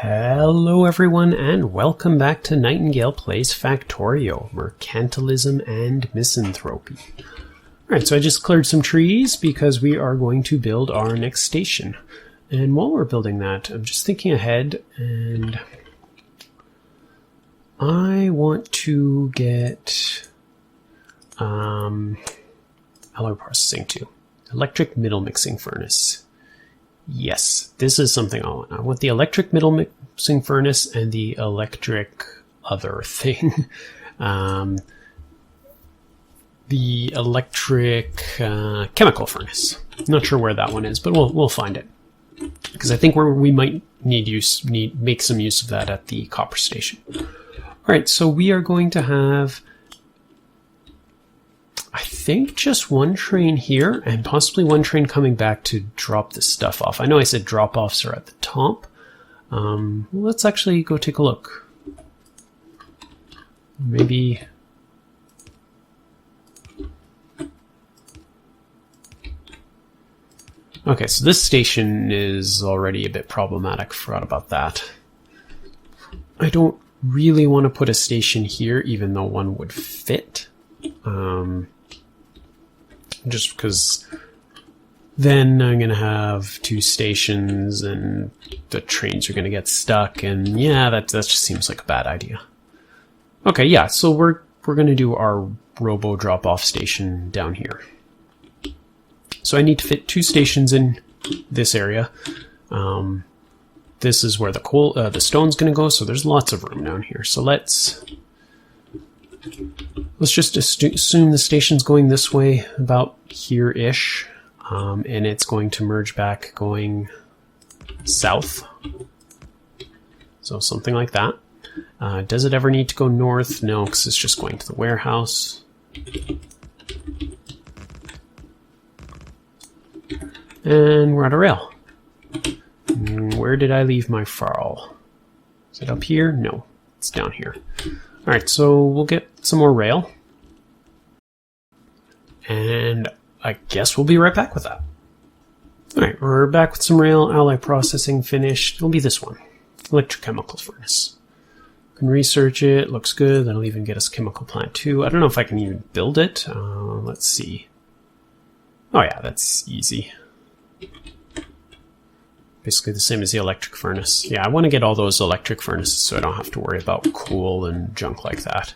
Hello everyone and welcome back to Nightingale Plays Factorio, Mercantilism and Misanthropy. Alright, so I just cleared some trees because we are going to build our next station. And while we're building that, I'm just thinking ahead and I want to get alloy processing too. Electric middle mixing furnace. Yes, this is something I want. I want the electric middle mixing furnace and the electric other thing. The electric chemical furnace. Not sure where that one is, but we'll find it. Because I think we might make some use of that at the copper station. Alright, so we are going to have, I think, just one train here and possibly one train coming back to drop this stuff off. I know I said drop-offs are at the top. Let's actually go take a look. Maybe... Okay, so this station is already a bit problematic. Forgot about that. I don't really want to put a station here, even though one would fit. Just because then I'm going to have two stations and the trains are going to get stuck, and yeah, that just seems like a bad idea. Okay, yeah, so we're going to do our robo drop-off station down here. So I need to fit two stations in this area. This is where the stone's going to go, so there's lots of room down here. So let's just assume the station's going this way, about here-ish, and it's going to merge back going south. So something like that. Does it ever need to go north? No, because it's just going to the warehouse. And we're at a rail. Where did I leave my farl? Is it up here? No, it's down here. Alright, so we'll get some more rail. And I guess we'll be right back with that. Alright, we're back with some rail. Alloy processing finished. It'll be this one. Electrochemical furnace. Can research it. Looks good. That'll even get us chemical plant 2. I don't know if I can even build it. Let's see. Oh yeah, that's easy. Basically the same as the electric furnace. Yeah, I want to get all those electric furnaces so I don't have to worry about coal and junk like that.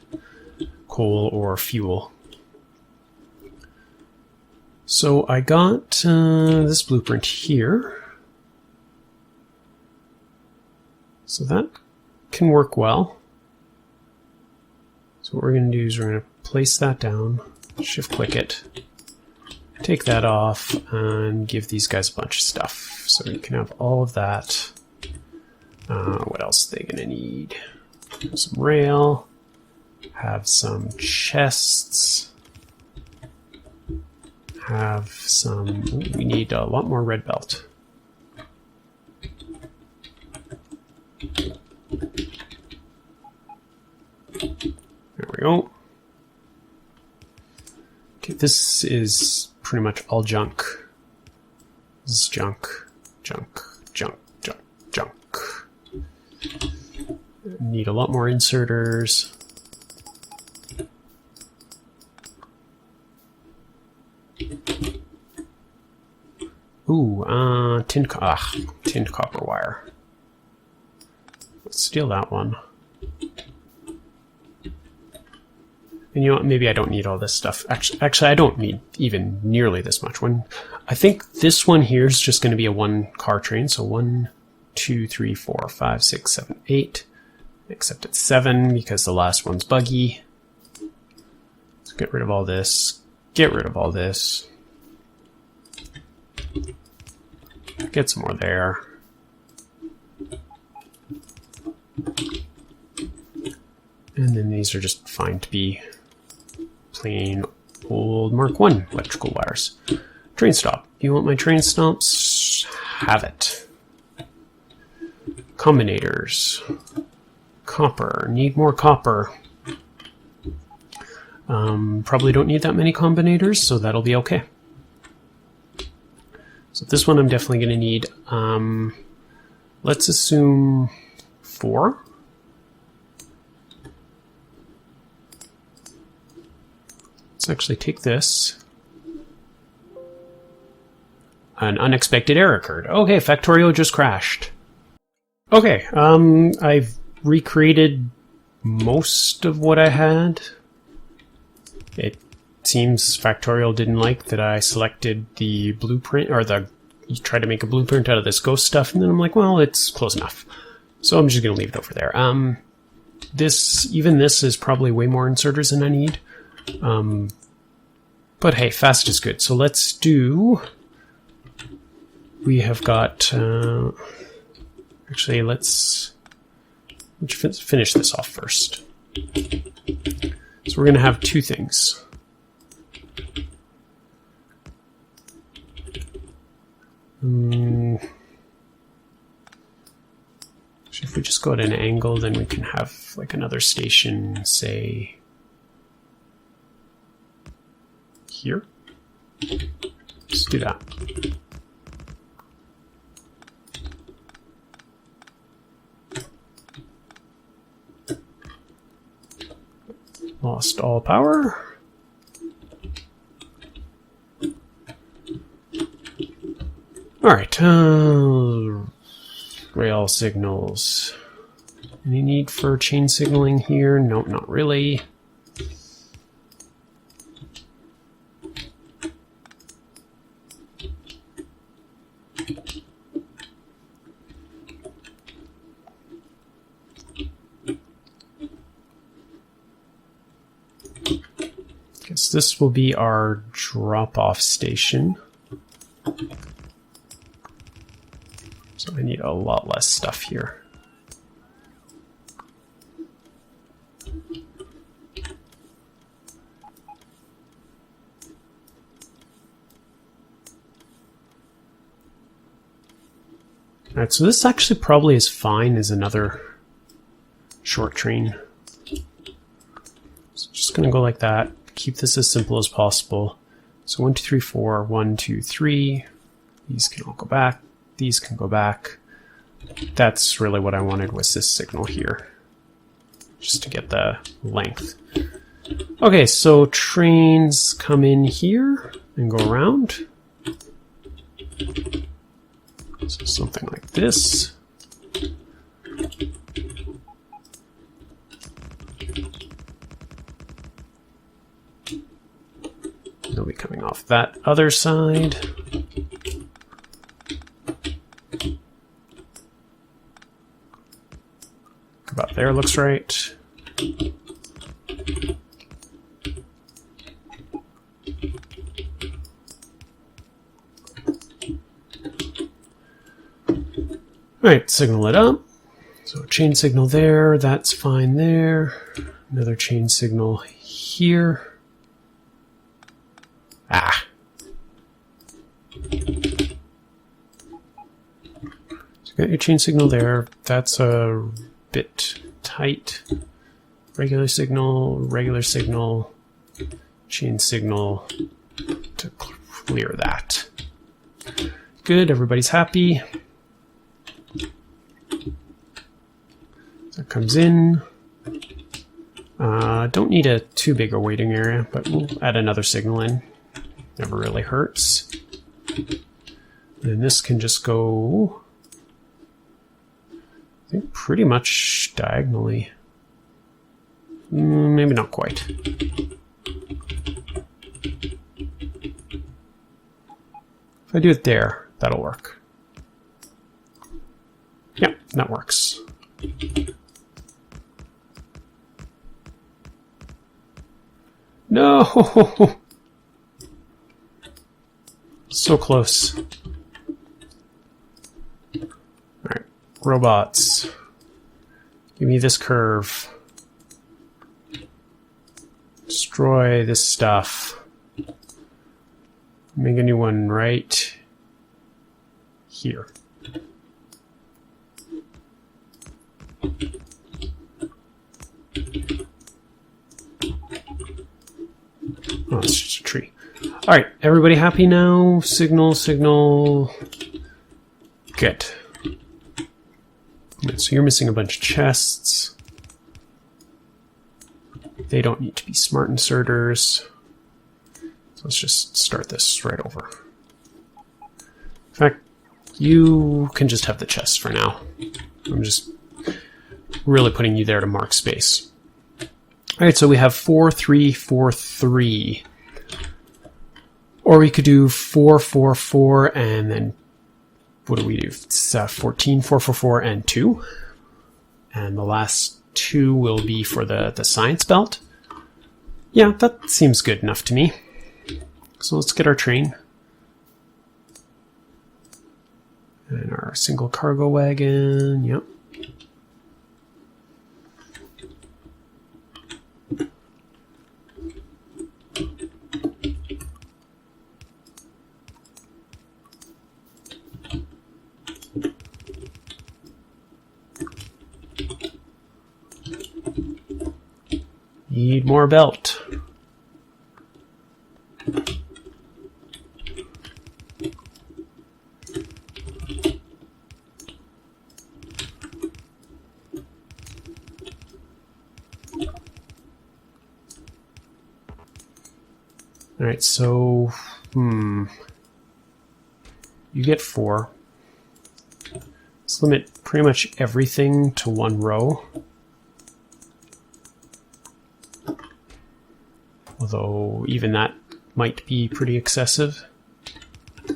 Coal or fuel. So I got this blueprint here. So that can work well. So what we're going to do is we're going to place that down, shift click it, take that off, and give these guys a bunch of stuff. So you can have all of that. What else are they going to need? Some rail. Have some chests. Have some... we need a lot more red belt. There we go. Okay, this is pretty much all junk. This is junk. Junk, junk, junk, junk. Need a lot more inserters. Ooh, tin copper wire. Let's steal that one. And you know what, maybe I don't need all this stuff. Actually, I don't need even nearly this much. I think this one here is just going to be a one-car train. So 1, 2, 3, 4, 5, 6, 7, 8. Except it's 7 because the last one's buggy. So get rid of all this. Get rid of all this. Get some more there. And then these are just fine to be plain old Mark 1 electrical wires. Train stop. You want my train stops? Have it. Combinators. Copper. Need more copper. Probably don't need that many combinators, so that'll be okay. So this one I'm definitely going to need. Let's assume 4. Let's actually take this. An unexpected error occurred. Okay, Factorio just crashed. Okay, I've recreated most of what I had. It seems Factorio didn't like that I selected the blueprint, or tried to make a blueprint out of this ghost stuff, and then I'm like, well, it's close enough. So I'm just going to leave it over there. Even this is probably way more inserters than I need. But hey, fast is good. So let's do... We have got... actually, let's finish this off first. So we're going to have two things. If we just go at an angle, then we can have like another station, say, here. Let's do that. Lost all power. All right. Rail signals. Any need for chain signaling here? Nope, not really. Guess this will be our drop-off station. So I need a lot less stuff here. Alright, so this actually probably is fine as another short train. So just going to go like that. Keep this as simple as possible. So 1, 2, 3, 4, 1, 2, 3. These can all go back. These can go back. That's really what I wanted, was this signal here, just to get the length. Okay, so trains come in here and go around. So something like this. They'll be coming off that other side. About there looks right. Alright, signal it up. So chain signal there, that's fine there. Another chain signal here. Ah. So you got your chain signal there. That's a bit tight. Regular signal, chain signal to clear that. Good, everybody's happy. That comes in. Don't need a too big a waiting area, but we'll add another signal in. Never really hurts. And this can just go, I think, pretty much diagonally. Maybe not quite. If I do it there, that'll work. Yeah, that works. No! So close. Alright, robots. Give me this curve. Destroy this stuff. Make a new one right here. Oh, it's just a tree. All right, everybody happy now? Signal, signal. Good. placement. So you're missing a bunch of chests. They don't need to be smart inserters. So let's just start this right over. In fact, you can just have the chests for now. I'm just really putting you there to mark space. All right, so we have 4, 3, 4, 3. Or we could do 4, 4, 4, and then what do we do? It's 14, 4, 4, 4, and 2. And the last 2 will be for the science belt. Yeah, that seems good enough to me. So let's get our train. And our single cargo wagon, yep. Need more belt. All right, so, you get 4. Let's limit pretty much everything to 1 row. Although even that might be pretty excessive. So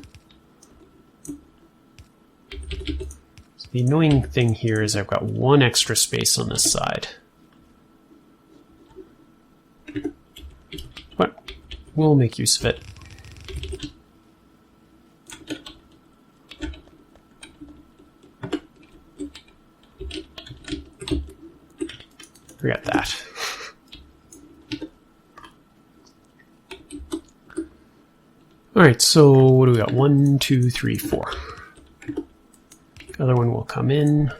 the annoying thing here is I've got 1 extra space on this side. But we'll make use of it. Forget that. All right, so what do we got? 1, 2, 3, 4. The other one will come in.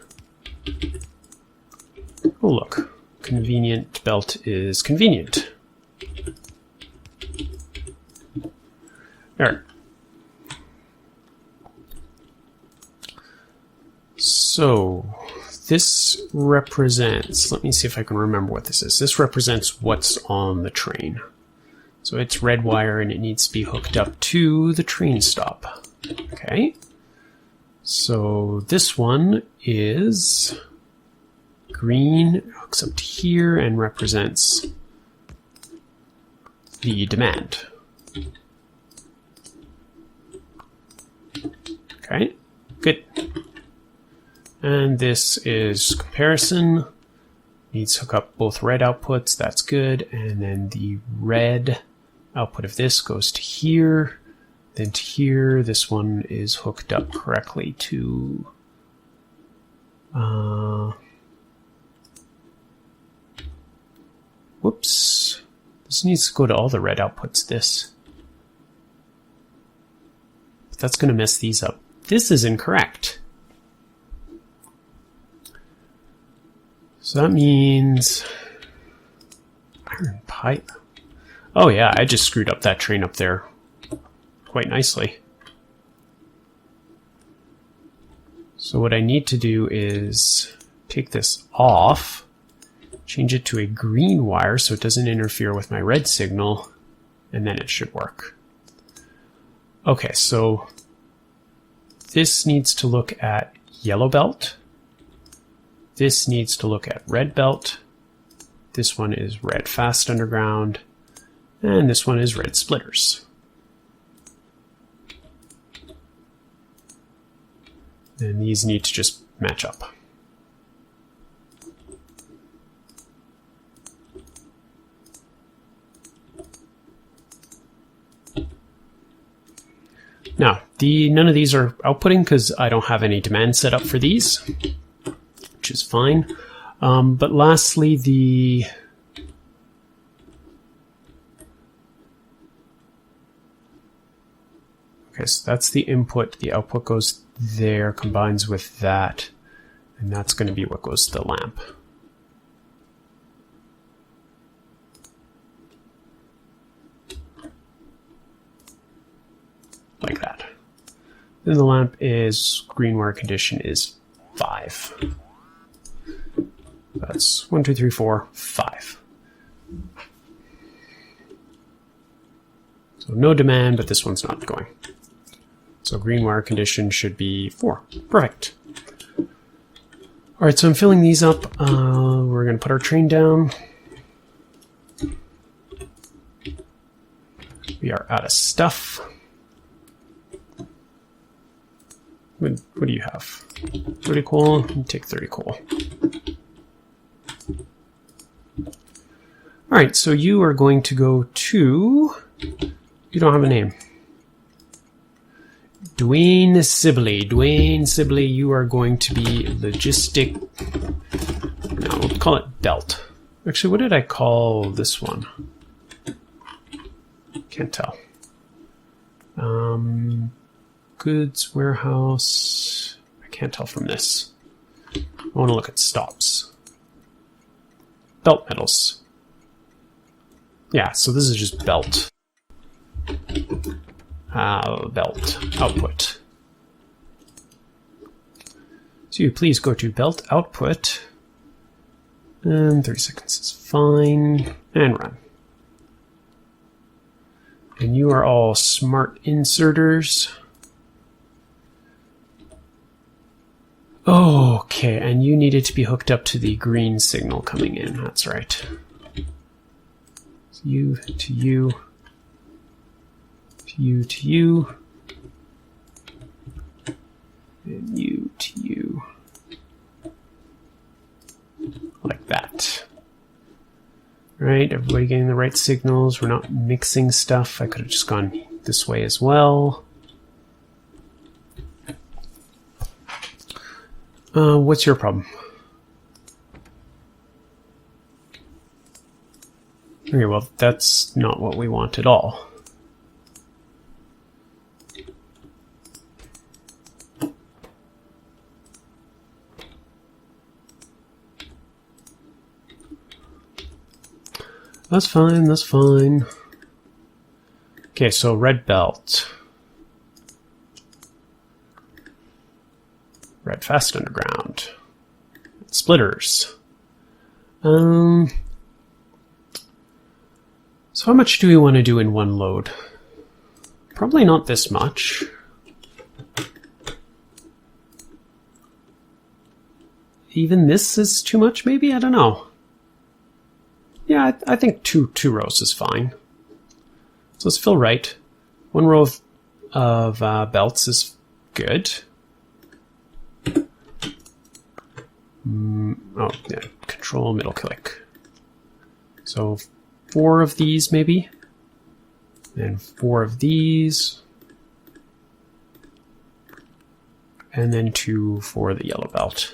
Oh, look. Convenient belt is convenient. All right. So this represents, let me see if I can remember what this is. This represents what's on the train. So it's red wire and it needs to be hooked up to the train stop. Okay. So this one is green, hooks up to here and represents the demand. Okay, good. And this is comparison. Needs to hook up both red outputs, that's good. And then the red output of this goes to here, then to here. This one is hooked up correctly to whoops. This needs to go to all the red outputs, this. But that's going to mess these up. This is incorrect. So that means iron pipe. Oh yeah, I just screwed up that train up there quite nicely. So what I need to do is take this off, change it to a green wire so it doesn't interfere with my red signal, and then it should work. Okay, so this needs to look at yellow belt. This needs to look at red belt. This one is red fast underground. And this one is red splitters. And these need to just match up. Now, none of these are outputting because I don't have any demand set up for these, which is fine. But lastly, okay, so that's the input. The output goes there, combines with that, and that's going to be what goes to the lamp. Like that. Then the lamp is green wire condition is 5. that's 1, 2, 3, 4, 5. So no demand, but this one's not going. So green wire condition should be 4. Perfect. All right, so I'm filling these up. We're going to put our train down. We are out of stuff. What do you have? 30 coal? You take 30 coal. All right, so you are going to go to... You don't have a name. Dwayne Sibley. Dwayne Sibley, you are going to be logistic... No, we'll call it belt. Actually, what did I call this one? Can't tell. Goods warehouse. I can't tell from this. I want to look at stops. Belt metals. Yeah, so this is just belt. Belt output. So you please go to belt output. And 30 seconds is fine. And run. And you are all smart inserters. Okay, and you needed to be hooked up to the green signal coming in. That's right. So you to you. To you to you. And you to you. Like that. Right, everybody getting the right signals. We're not mixing stuff. I could have just gone this way as well. What's your problem? Okay, well, that's not what we want at all. That's fine, that's fine. Okay, so red belt. Red fast underground. Splitters. So how much do we want to do in one load? Probably not this much. Even this is too much, maybe? I don't know. Yeah, I think two rows is fine. So let's fill right. One row of belts is good. Oh, yeah, control middle click. So 4 of these maybe. And 4 of these. And then 2 for the yellow belt.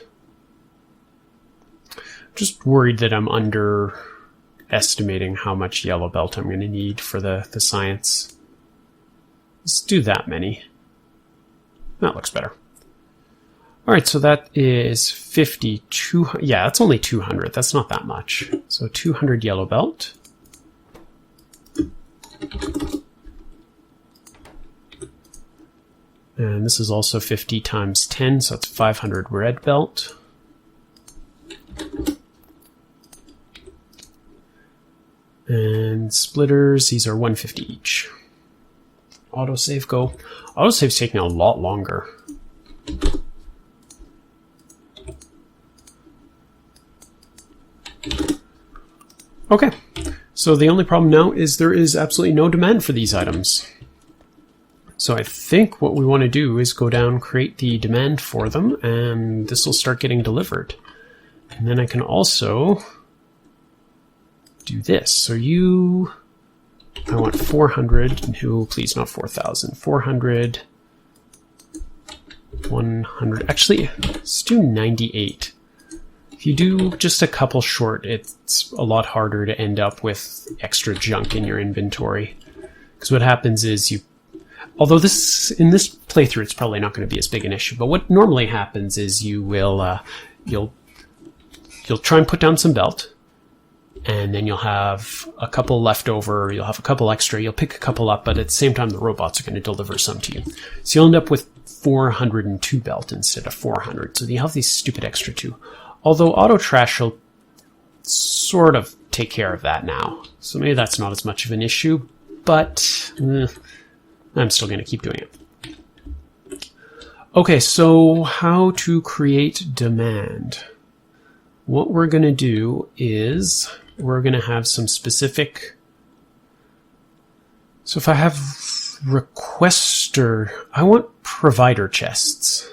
Just worried that I'm underestimating how much yellow belt I'm going to need for the science. Let's do that many. That looks better. All right, so that is 52. Yeah, that's only 200. That's not that much. So 200 yellow belt. And this is also 50 times 10, so that's 500 red belt. And splitters, these are 150 each. Autosave go. Autosave's taking a lot longer. Okay, so the only problem now is there is absolutely no demand for these items. So I think what we want to do is go down, create the demand for them, and this will start getting delivered. And then I can also do this. So I want 400, no, please not 4,000, 400, 100, actually, let's do 98. If you do just a couple short, it's a lot harder to end up with extra junk in your inventory. Because what happens is although in this playthrough it's probably not going to be as big an issue, but what normally happens is you will, you'll try and put down some belt, and then you'll have a couple left over, you'll have a couple extra, you'll pick a couple up, but at the same time the robots are going to deliver some to you. So you'll end up with 402 belt instead of 400, so you have these stupid extra 2. Although AutoTrash will sort of take care of that now. So maybe that's not as much of an issue, but I'm still going to keep doing it. Okay, so how to create demand. What we're going to do is we're going to have some specific... So if I have requester, I want provider chests.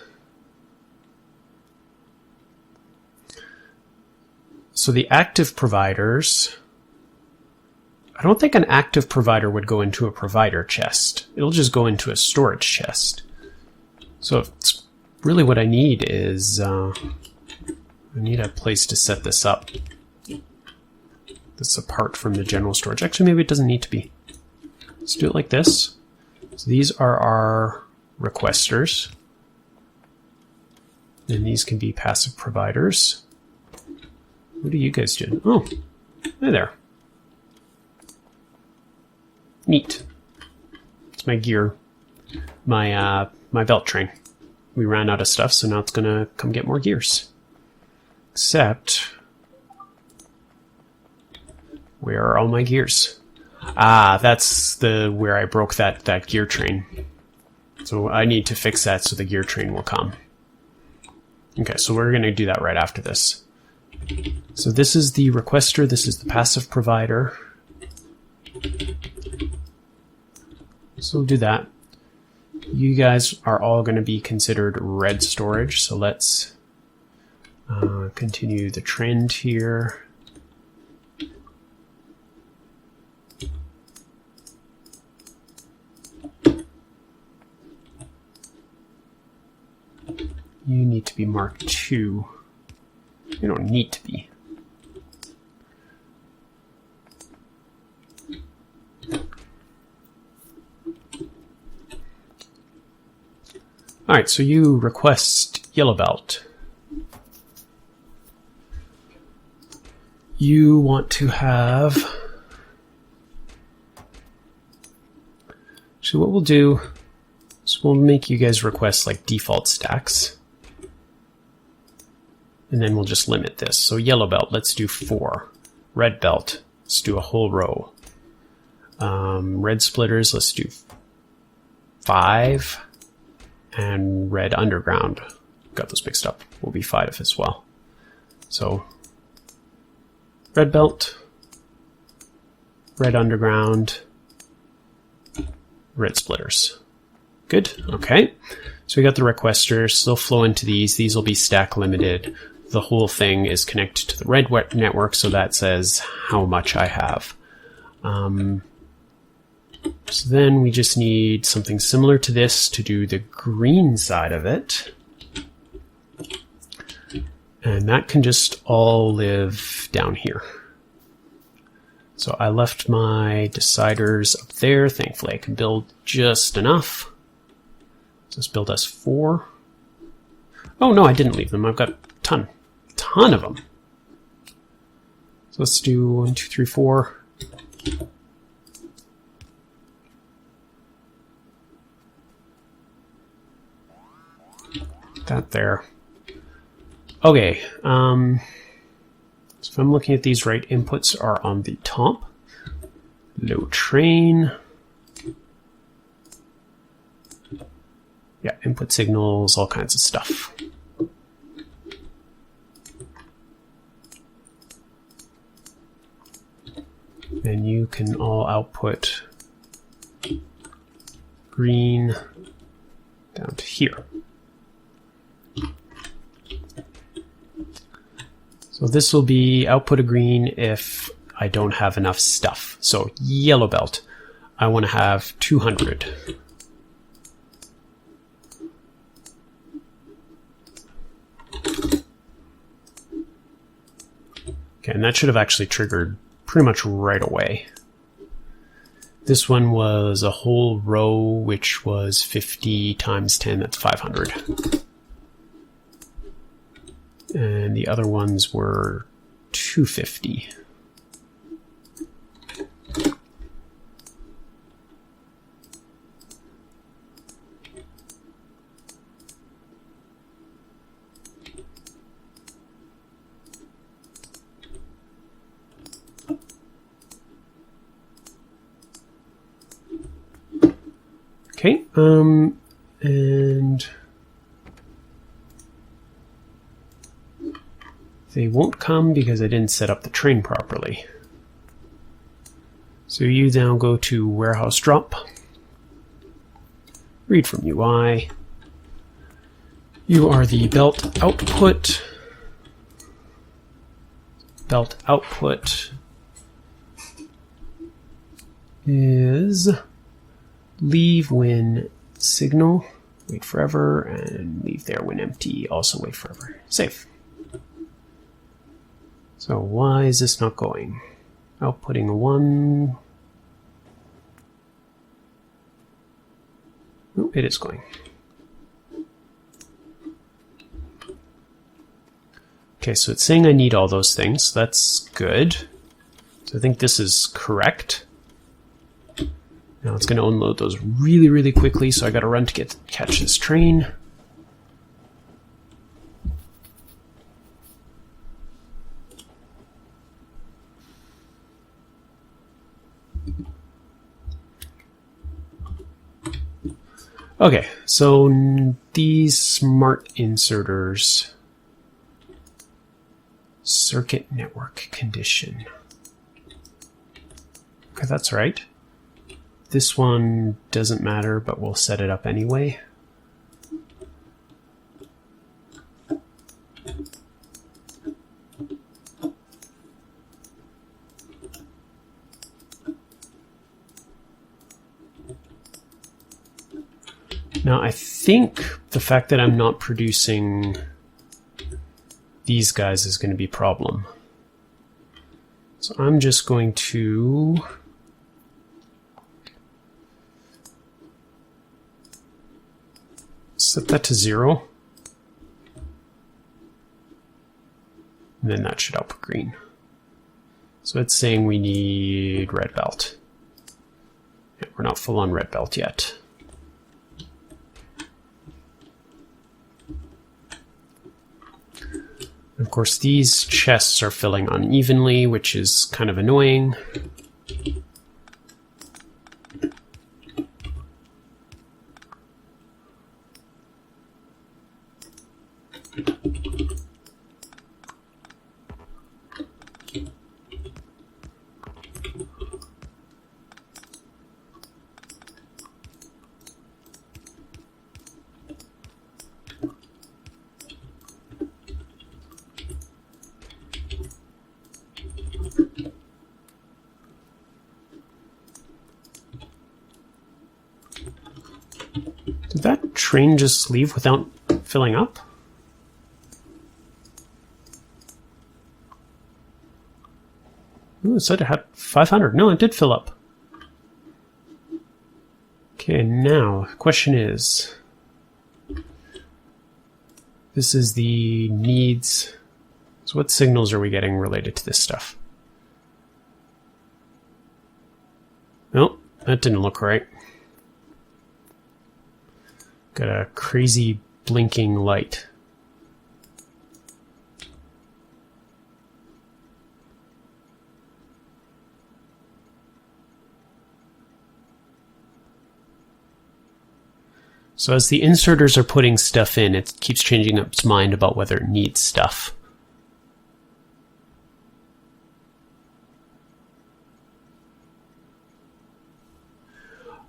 So the active providers, I don't think an active provider would go into a provider chest. It'll just go into a storage chest. So it's really what I need is, I need a place to set this up. That's apart from the general storage. Actually, maybe it doesn't need to be. Let's do it like this. So these are our requesters. And these can be passive providers. What are you guys doing? Oh, hi there. Neat. It's my gear. My belt train. We ran out of stuff, so now it's gonna come get more gears. Except, where are all my gears? Ah, that's where I broke that gear train. So I need to fix that so the gear train will come. Okay, so we're gonna do that right after this. So this is the requester, this is the passive provider. So we'll do that. You guys are all going to be considered red storage, so let's continue the trend here. You need to be marked 2. You don't need to be. All right, so you request yellow belt. You want to have... So what we'll do is we'll make you guys request like default stacks. And then we'll just limit this. So yellow belt, let's do 4. Red belt, let's do a whole row. Red splitters, let's do 5. And red underground, got those mixed up, will be 5 as well. So red belt, red underground, red splitters. Good, okay. So we got the requesters, they'll flow into these. These will be stack limited. The whole thing is connected to the red network, so that says how much I have. So then we just need something similar to this to do the green side of it. And that can just all live down here. So I left my deciders up there. Thankfully I can build just enough. So let's build us 4. Oh no, I didn't leave them. I've got a ton of them. So let's do 1, 2, 3, 4. That there. Okay, so if I'm looking at these right, inputs are on the top. Low train. Yeah, input signals, all kinds of stuff. And you can all output green down to here. So this will be output a green if I don't have enough stuff. So yellow belt, I want to have 200. Okay, and that should have actually triggered pretty much right away. This one was a whole row, which was 50 times 10, that's 500. And the other ones were 250. Okay, and they won't come because I didn't set up the train properly. So you now go to warehouse drop, read from UI. You are the belt output. Belt output is leave when signal, wait forever, and leave there when empty, also wait forever. Save. So why is this not going? Outputting a 1. Oh, it is going. Okay, so it's saying I need all those things. That's good. So I think this is correct. Now it's going to unload those really, really quickly, so I got to run to catch this train. Okay, so these smart inserters, circuit network condition. Okay, that's right. This one doesn't matter, but we'll set it up anyway. Now, I think the fact that I'm not producing these guys is going to be a problem. So I'm just going to set that to 0. And then that should output green. So it's saying we need red belt. Yeah, we're not full on red belt yet. Of course, these chests are filling unevenly, which is kind of annoying. Did that train just leave without filling up? Ooh, it said it had 500. No, it did fill up. Okay, now, the question is, this is the needs. So what signals are we getting related to this stuff? Nope, that didn't look right. Got a crazy blinking light. So as the inserters are putting stuff in, it keeps changing its mind about whether it needs stuff.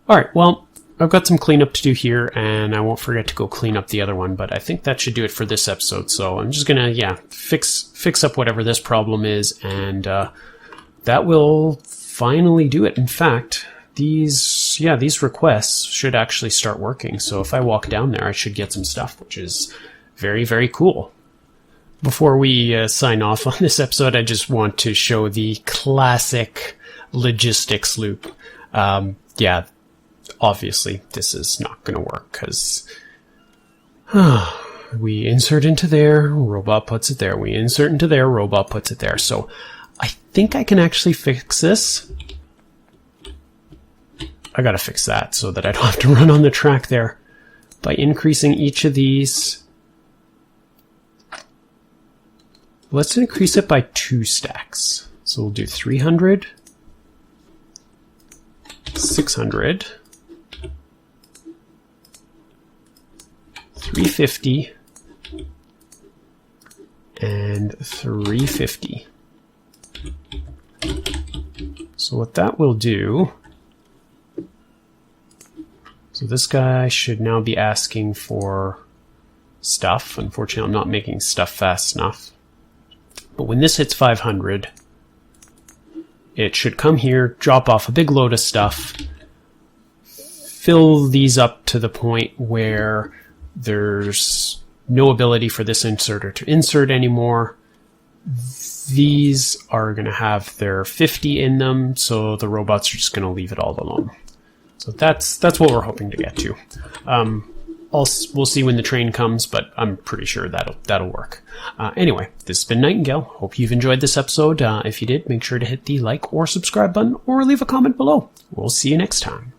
Alright, well, I've got some cleanup to do here, and I won't forget to go clean up the other one, but I think that should do it for this episode. So I'm just gonna, fix up whatever this problem is, and that will finally do it. In fact, these requests should actually start working. So if I walk down there, I should get some stuff, which is very, very cool. Before we sign off on this episode, I just want to show the classic logistics loop. Obviously, this is not going to work because we insert into there, robot puts it there. We insert into there, robot puts it there. So I think I can actually fix this. I got to fix that so that I don't have to run on the track there by increasing each of these. Let's increase it by 2 stacks. So we'll do 300, 600, 350, and 350. So what that will do, so this guy should now be asking for stuff. Unfortunately, I'm not making stuff fast enough. But when this hits 500, it should come here, drop off a big load of stuff, fill these up to the point where there's no ability for this inserter to insert anymore. These are going to have their 50 in them, so the robots are just going to leave it all alone. So that's what we're hoping to get to. We'll see when the train comes, but I'm pretty sure that'll work. Anyway, this has been Nightingale. Hope you've enjoyed this episode. If you did, make sure to hit the like or subscribe button or leave a comment below. We'll see you next time.